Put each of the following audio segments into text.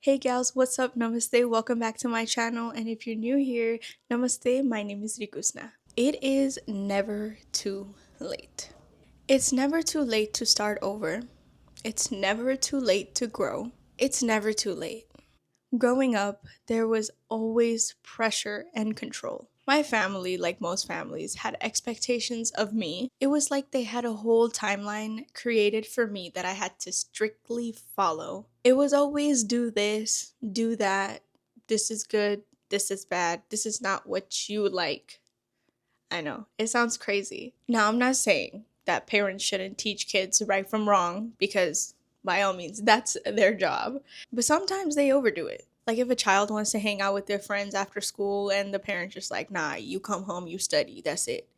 Hey gals, what's up? Namaste, welcome back to my channel. And if you're new here, namaste, my name is Rikusna. It is never too late. It's never too late to start over. It's never too late to grow. It's never too late. Growing up, there was always pressure and control. My family, like most families, had expectations of me. It was like they had a whole timeline created for me that I had to strictly follow. It was always do this, do that, this is good, this is bad, this is not what you like. I know, it sounds crazy. Now, I'm not saying that parents shouldn't teach kids right from wrong because, by all means, that's their job. But sometimes they overdo it. Like if a child wants to hang out with their friends after school and the parents just like, nah, you come home, you study, that's it.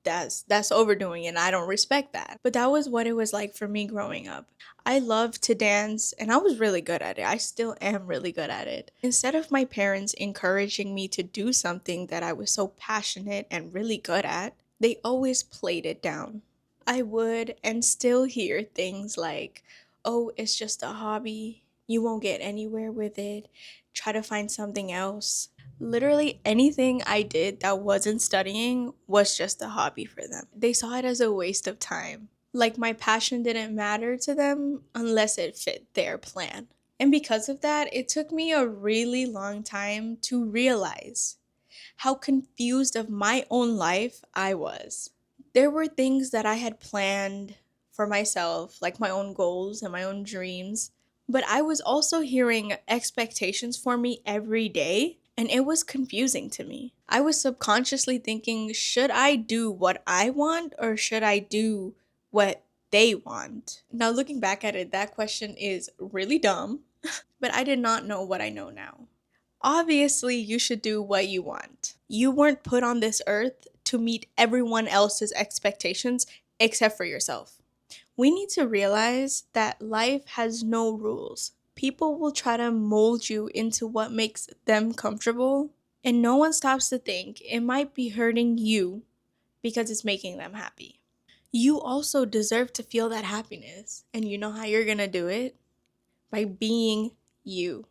That's overdoing it and I don't respect that. But that was what it was like for me growing up. I loved to dance and I was really good at it. I still am really good at it. Instead of my parents encouraging me to do something that I was so passionate and really good at, they always played it down. I would and still hear things like, oh, it's just a hobby. You won't get anywhere with it. Try to find something else. Literally anything I did that wasn't studying was just a hobby for them. They saw it as a waste of time. Like my passion didn't matter to them unless it fit their plan. And because of that, it took me a really long time to realize how confused of my own life I was. There were things that I had planned for myself, like my own goals and my own dreams, but I was also hearing expectations for me every day, and it was confusing to me. I was subconsciously thinking, should I do what I want or should I do what they want? Now, looking back at it, that question is really dumb, but I did not know what I know now. Obviously, you should do what you want. You weren't put on this earth to meet everyone else's expectations except for yourself. We need to realize that life has no rules. People will try to mold you into what makes them comfortable, and no one stops to think it might be hurting you because it's making them happy. You also deserve to feel that happiness, and you know how you're gonna do it? By being you.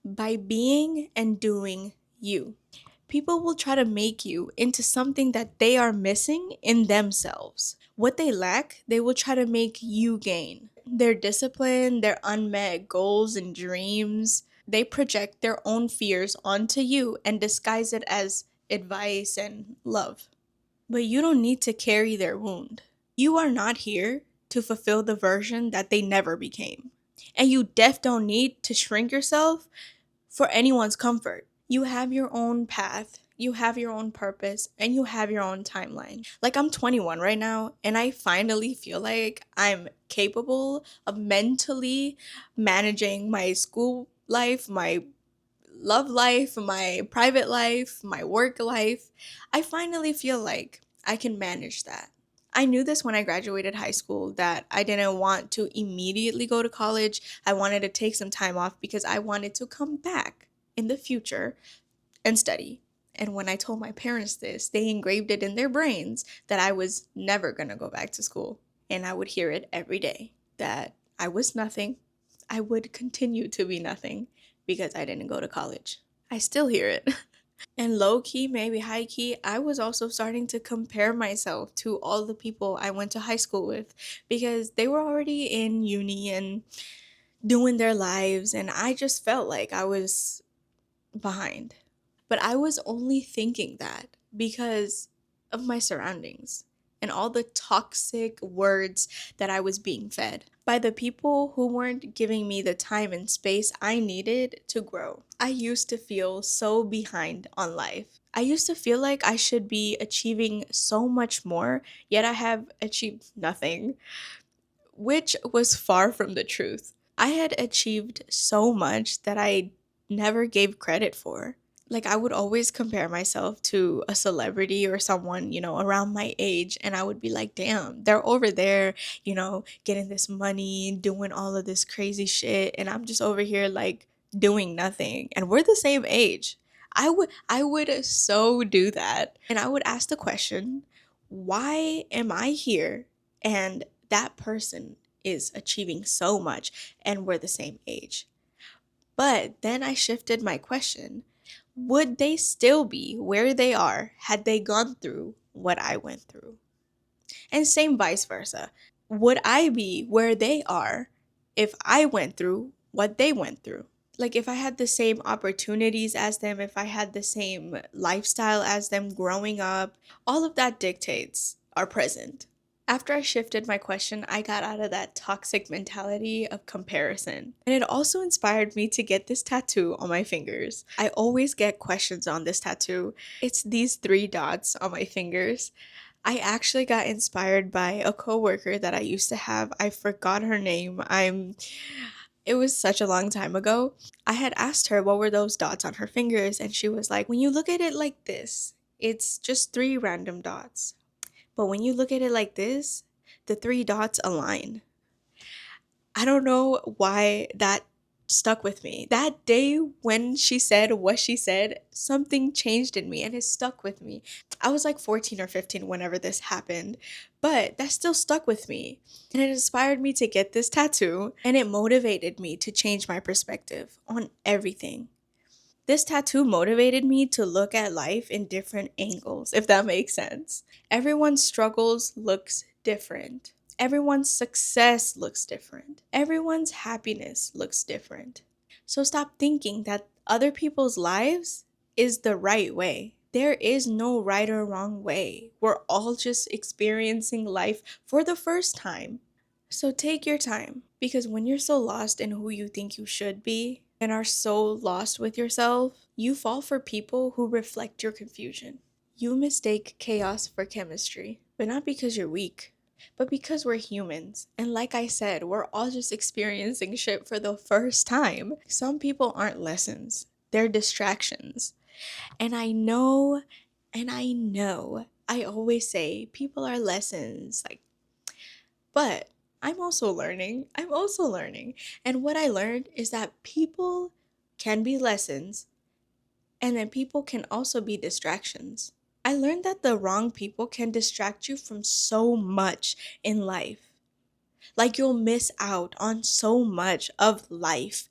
By being and doing you. People will try to make you into something that they are missing in themselves. What they lack, they will try to make you gain. Their discipline, their unmet goals and dreams, they project their own fears onto you and disguise it as advice and love. But you don't need to carry their wound. You are not here to fulfill the version that they never became. And you don't need to shrink yourself for anyone's comfort. You have your own path, you have your own purpose, and you have your own timeline. Like, I'm 21 right now, and I finally feel like I'm capable of mentally managing my school life, my love life, my private life, my work life. I finally feel like I can manage that. I knew this when I graduated high school that I didn't want to immediately go to college. I wanted to take some time off because I wanted to come back in the future and study. And when I told my parents this, they engraved it in their brains that I was never going to go back to school. And I would hear it every day that I was nothing. I would continue to be nothing because I didn't go to college. I still hear it. And low key, maybe high key, I was also starting to compare myself to all the people I went to high school with because they were already in uni and doing their lives, and I just felt like I was behind. But I was only thinking that because of my surroundings and all the toxic words that I was being fed by the people who weren't giving me the time and space I needed to grow. I used to feel so behind on life. I used to feel like I should be achieving so much more, yet I have achieved nothing, which was far from the truth. I had achieved so much that I never gave credit for. Like, I would always compare myself to a celebrity or someone, around my age, and I would be like, damn, they're over there, getting this money, doing all of this crazy shit, and I'm just over here like doing nothing. And we're the same age. I would so do that. And I would ask the question, why am I here and that person is achieving so much and we're the same age? But then I shifted my question. Would they still be where they are had they gone through what I went through? And same vice versa. Would I be where they are if I went through what they went through? Like if I had the same opportunities as them, if I had the same lifestyle as them growing up, all of that dictates our present. After I shifted my question, I got out of that toxic mentality of comparison. And it also inspired me to get this tattoo on my fingers. I always get questions on this tattoo. It's these 3 dots on my fingers. I actually got inspired by a coworker that I used to have. I forgot her name. It was such a long time ago. I had asked her what were those dots on her fingers, and she was like, when you look at it like this, it's just 3 random dots. But when you look at it like this, the 3 dots align. I don't know why that stuck with me. That day when she said what she said, something changed in me and it stuck with me. I was like 14 or 15 whenever this happened, but that still stuck with me. And it inspired me to get this tattoo and it motivated me to change my perspective on everything. This tattoo motivated me to look at life in different angles, if that makes sense. Everyone's struggles looks different. Everyone's success looks different. Everyone's happiness looks different. So stop thinking that other people's lives is the right way. There is no right or wrong way. We're all just experiencing life for the first time. So take your time because when you're so lost in who you think you should be and are so lost with yourself, you fall for people who reflect your confusion. You mistake chaos for chemistry, but not because you're weak, but because we're humans. And like I said, we're all just experiencing shit for the first time. Some people aren't lessons, they're distractions. And I always say people are lessons. But I'm also learning. I'm also learning. And what I learned is that people can be lessons and then people can also be distractions. I learned that the wrong people can distract you from so much in life. Like you'll miss out on so much of life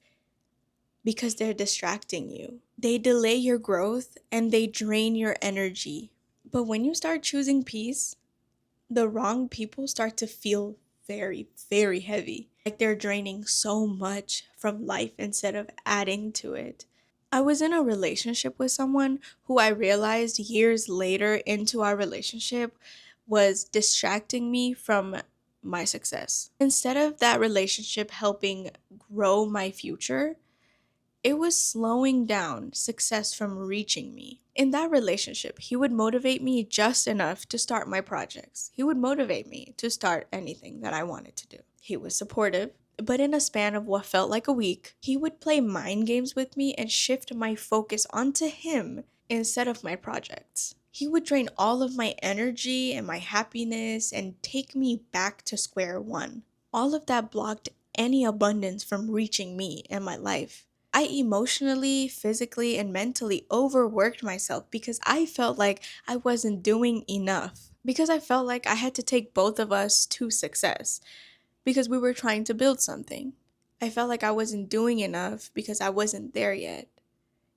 because they're distracting you. They delay your growth and they drain your energy. But when you start choosing peace, the wrong people start to feel very, very heavy. Like they're draining so much from life instead of adding to it. I was in a relationship with someone who I realized years later into our relationship was distracting me from my success. Instead of that relationship helping grow my future, it was slowing down success from reaching me. In that relationship, he would motivate me just enough to start my projects. He would motivate me to start anything that I wanted to do. He was supportive, but in a span of what felt like a week, he would play mind games with me and shift my focus onto him instead of my projects. He would drain all of my energy and my happiness and take me back to square one. All of that blocked any abundance from reaching me and my life. I emotionally, physically, and mentally overworked myself because I felt like I wasn't doing enough. Because I felt like I had to take both of us to success because we were trying to build something. I felt like I wasn't doing enough because I wasn't there yet.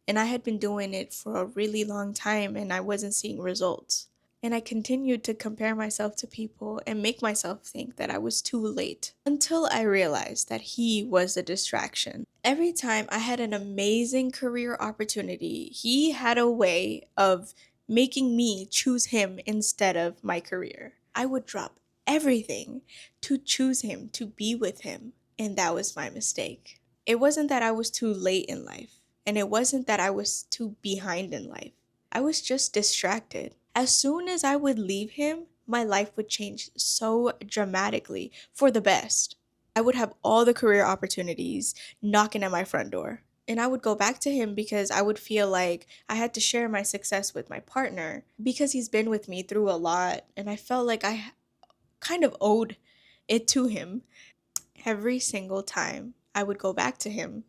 And I had been doing it for a really long time and I wasn't seeing results. And I continued to compare myself to people and make myself think that I was too late until I realized that he was a distraction. Every time I had an amazing career opportunity, he had a way of making me choose him instead of my career. I would drop everything to choose him, to be with him. And that was my mistake. It wasn't that I was too late in life, and it wasn't that I was too behind in life. I was just distracted. As soon as I would leave him, my life would change so dramatically for the best. I would have all the career opportunities knocking at my front door. And I would go back to him because I would feel like I had to share my success with my partner because he's been with me through a lot. And I felt like I kind of owed it to him. Every single time I would go back to him,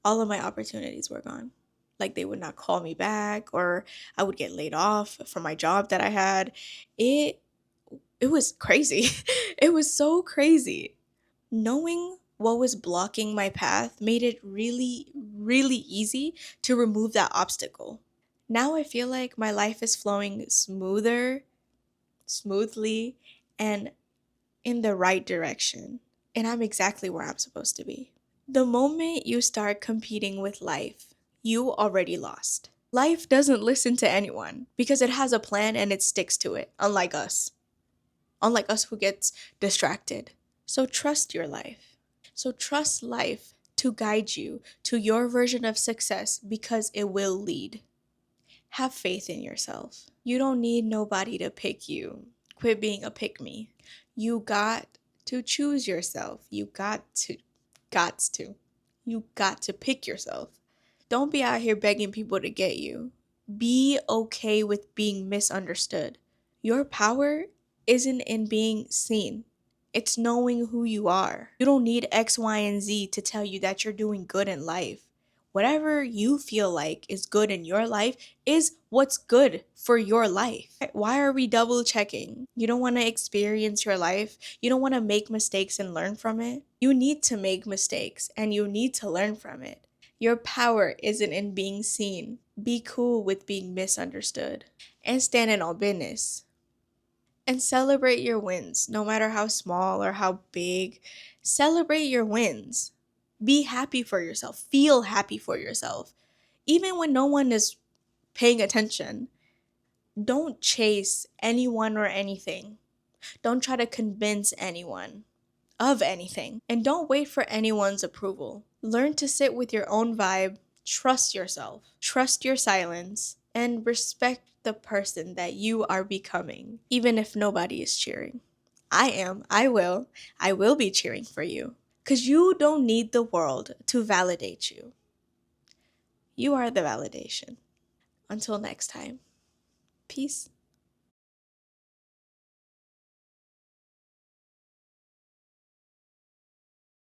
all of my opportunities were gone. Like they would not call me back or I would get laid off from my job that I had. It it was crazy. It was so crazy. Knowing what was blocking my path made it really, really easy to remove that obstacle. Now I feel like my life is flowing smoothly, and in the right direction. And I'm exactly where I'm supposed to be. The moment you start competing with life, you already lost. Life doesn't listen to anyone because it has a plan and it sticks to it, unlike us. Unlike us who gets distracted. So trust your life. So trust life to guide you to your version of success because it will lead. Have faith in yourself. You don't need nobody to pick you. Quit being a pick me. You got to choose yourself. You got to pick yourself. Don't be out here begging people to get you. Be okay with being misunderstood. Your power isn't in being seen. It's knowing who you are. You don't need X, Y, and Z to tell you that you're doing good in life. Whatever you feel like is good in your life is what's good for your life. Why are we double checking? You don't want to experience your life. You don't want to make mistakes and learn from it. You need to make mistakes and you need to learn from it. Your power isn't in being seen. Be cool with being misunderstood and standing on business. And celebrate your wins, no matter how small or how big. Celebrate your wins. Be happy for yourself. Feel happy for yourself. Even when no one is paying attention, don't chase anyone or anything. Don't try to convince anyone of anything. And don't wait for anyone's approval. Learn to sit with your own vibe, trust yourself, trust your silence, and respect the person that you are becoming, even if nobody is cheering. I am, I will be cheering for you. Because you don't need the world to validate you. You are the validation. Until next time, peace.